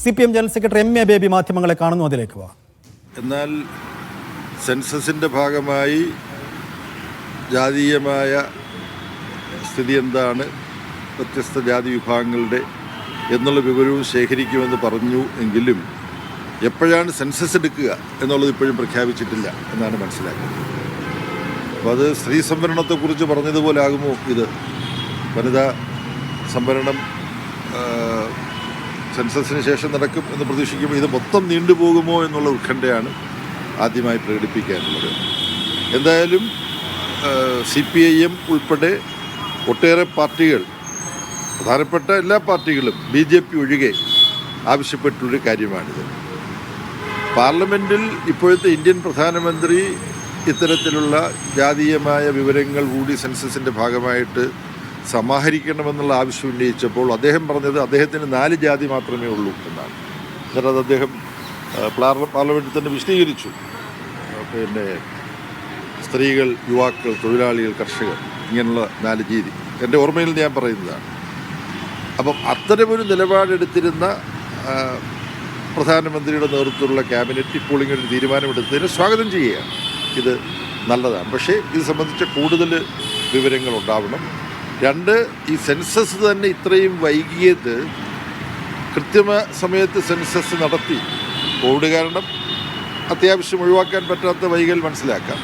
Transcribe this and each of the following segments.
CPM general secretary MA baby മാധ്യമങ്ങളെ കാണുന്നു, അതിലേക്ക് പോവാം. എന്നാൽ സെൻസസിൻ്റെ ഭാഗമായി ജാതീയമായ സ്ഥിതി എന്താണ്, വ്യത്യസ്ത ജാതി വിഭാഗങ്ങളുടെ എന്നുള്ള വിവരവും ശേഖരിക്കുമെന്ന് പറഞ്ഞു എങ്കിലും എപ്പോഴാണ് സെൻസസ് എടുക്കുക എന്നുള്ളത് ഇപ്പോഴും പ്രഖ്യാപിച്ചിട്ടില്ല എന്നാണ് മനസ്സിലാക്കുന്നത്. അപ്പോൾ അത് സ്ത്രീ സംവരണത്തെക്കുറിച്ച് പറഞ്ഞതുപോലെ ആകുമോ ഇത്? വനിതാ സംവരണം സെൻസസിന് ശേഷം നടക്കും എന്ന് പ്രതീക്ഷിക്കുമ്പോൾ ഇത് മൊത്തം നീണ്ടുപോകുമോ എന്നുള്ള ഉത്കണ്ഠയാണ് ആദ്യമായി പ്രകടിപ്പിക്കാനുള്ളത്. എന്തായാലും CPIM ഉൾപ്പെടെ ഒട്ടേറെ പാർട്ടികൾ, പ്രധാനപ്പെട്ട എല്ലാ പാർട്ടികളും BJP ഒഴികെ ആവശ്യപ്പെട്ടുള്ളൊരു കാര്യമാണിത്. പാർലമെൻറ്റിൽ ഇപ്പോഴത്തെ ഇന്ത്യൻ പ്രധാനമന്ത്രി ഇത്തരത്തിലുള്ള ജാതീയമായ വിവരങ്ങൾ കൂടി സെൻസസിൻ്റെ ഭാഗമായിട്ട് സമാഹരിക്കണമെന്നുള്ള ആവശ്യം ഉന്നയിച്ചപ്പോൾ അദ്ദേഹം പറഞ്ഞത് അദ്ദേഹത്തിന് 4 ജാതി മാത്രമേ ഉള്ളൂ എന്നാണ്. എന്നിട്ട് അത് അദ്ദേഹം പാർലമെൻറ്റിൽ തന്നെ വിശദീകരിച്ചു. പിന്നെ സ്ത്രീകൾ, യുവാക്കൾ, തൊഴിലാളികൾ, കർഷകർ, ഇങ്ങനെയുള്ള 4 രീതി എൻ്റെ ഓർമ്മയിൽ ഞാൻ പറയുന്നതാണ്. അപ്പം അത്തരമൊരു നിലപാടെടുത്തിരുന്ന പ്രധാനമന്ത്രിയുടെ നേതൃത്വത്തിലുള്ള ക്യാബിനറ്റ് ഇപ്പോൾ ഇങ്ങനെ ഒരു തീരുമാനമെടുത്തതിന് സ്വാഗതം ചെയ്യുകയാണ്. ഇത് നല്ലതാണ്. പക്ഷേ ഇത് സംബന്ധിച്ച കൂടുതൽ വിവരങ്ങൾ ഉണ്ടാവണം. 2, ഈ സെൻസസ് തന്നെ ഇത്രയും വൈകിയത് സമയത്ത് സെൻസസ് നടത്തി കോവിഡ് കാരണം അത്യാവശ്യം ഒഴിവാക്കാൻ പറ്റാത്ത വൈകൽ മനസ്സിലാക്കാം.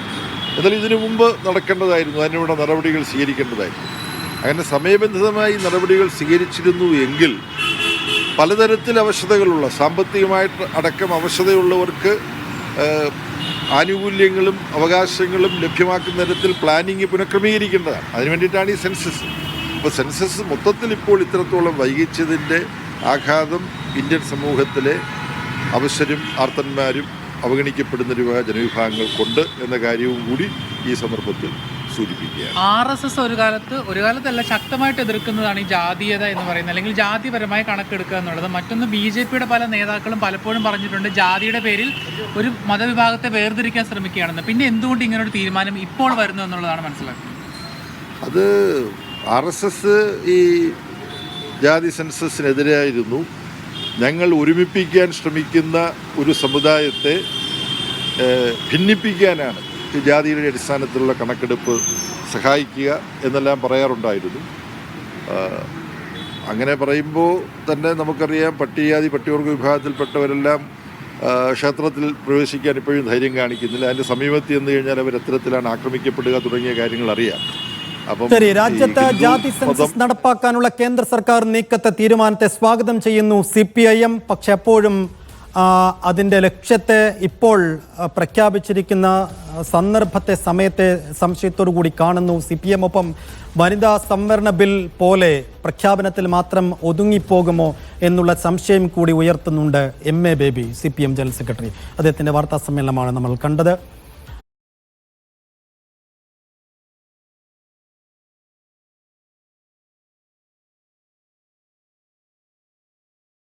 എന്നാൽ ഇതിനു മുമ്പ് നടക്കേണ്ടതായിരുന്നു, അതിനുള്ള നടപടികൾ സ്വീകരിക്കേണ്ടതായിരുന്നു. അങ്ങനെ സമയബന്ധിതമായി നടപടികൾ സ്വീകരിച്ചിരുന്നു എങ്കിൽ പലതരത്തിൽ അവശതകളുള്ള, സാമ്പത്തികമായിട്ട് അടക്കം അവശതയുള്ളവർക്ക് ആനുകൂല്യങ്ങളും അവകാശങ്ങളും ലഭ്യമാക്കുന്ന തരത്തിൽ പ്ലാനിങ് പുനഃക്രമീകരിക്കേണ്ടതാണ്. അതിനു വേണ്ടിയിട്ടാണ് ഈ സെൻസസ്. അപ്പോൾ സെൻസസ് മൊത്തത്തിൽ ഇപ്പോൾ ഇത്രത്തോളം വൈകിച്ചതിൻ്റെ ആഘാതം ഇന്ത്യൻ സമൂഹത്തിലെ അവശരും ആർത്തന്മാരും അവഗണിക്കപ്പെടുന്ന ജനവിഭാഗങ്ങൾക്കുണ്ട് എന്ന കാര്യവും കൂടി ഈ സന്ദർഭത്തിൽ സൂചിപ്പിക്കുകയാണ്. RSS ഒരു കാലത്തല്ല ശക്തമായിട്ട് എതിർക്കുന്നതാണ് ഈ ജാതീയത എന്ന് പറയുന്നത്, അല്ലെങ്കിൽ ജാതിപരമായി കണക്കെടുക്കുക എന്നുള്ളത്. മറ്റൊന്ന്, BJPയുടെ പല നേതാക്കളും പലപ്പോഴും പറഞ്ഞിട്ടുണ്ട് ജാതിയുടെ പേരിൽ ഒരു മതവിഭാഗത്തെ വേർതിരിക്കാൻ ശ്രമിക്കുകയാണെന്ന്. പിന്നെ എന്തുകൊണ്ട് ഇങ്ങനൊരു തീരുമാനം ഇപ്പോൾ വരുന്നു എന്നുള്ളതാണ് മനസ്സിലാക്കുന്നത്. അത് RSS ഈ ജാതി സെൻസസിനെതിരായിരുന്നു. ഞങ്ങൾ ഒരുമിപ്പിക്കാൻ ശ്രമിക്കുന്ന ഒരു സമുദായത്തെ ഭിന്നിപ്പിക്കാനാണ് ഈ ജാതിയുടെ അടിസ്ഥാനത്തിലുള്ള കണക്കെടുപ്പ് സഹായിക്കുക എന്നെല്ലാം പറയാറുണ്ടായിരുന്നു. അങ്ങനെ പറയുമ്പോൾ തന്നെ നമുക്കറിയാം, പട്ടികജാതി പട്ടികവർഗ വിഭാഗത്തിൽപ്പെട്ടവരെല്ലാം ക്ഷേത്രത്തിൽ പ്രവേശിക്കാൻ ഇപ്പോഴും ധൈര്യം കാണിക്കുന്നില്ല. അതിൻ്റെ സമീപത്ത് ചെന്ന് കഴിഞ്ഞാൽ അവർ എത്തരത്തിലാണ് ആക്രമിക്കപ്പെടുക തുടങ്ങിയ കാര്യങ്ങൾ അറിയാം. ശരി, രാജ്യത്ത് ജാതി സെൻസസ് നടപ്പാക്കാനുള്ള കേന്ദ്ര സർക്കാർ നീക്കത്തെ, തീരുമാനത്തെ സ്വാഗതം ചെയ്യുന്നു CPIM. പക്ഷെ അപ്പോഴും അതിൻ്റെ ലക്ഷ്യത്തെ, ഇപ്പോൾ പ്രഖ്യാപിച്ചിരിക്കുന്ന സന്ദർഭത്തെ, സമയത്തെ സംശയത്തോടു കൂടി കാണുന്നു CPM. ഒപ്പം വനിതാ സംവരണ ബിൽ പോലെ പ്രഖ്യാപനത്തിൽ മാത്രം ഒതുങ്ങിപ്പോകുമോ എന്നുള്ള സംശയം കൂടി ഉയർത്തുന്നുണ്ട് MA baby, CPM general secretary. അദ്ദേഹത്തിൻ്റെ വാർത്താ സമ്മേളനമാണ് നമ്മൾ കണ്ടത്.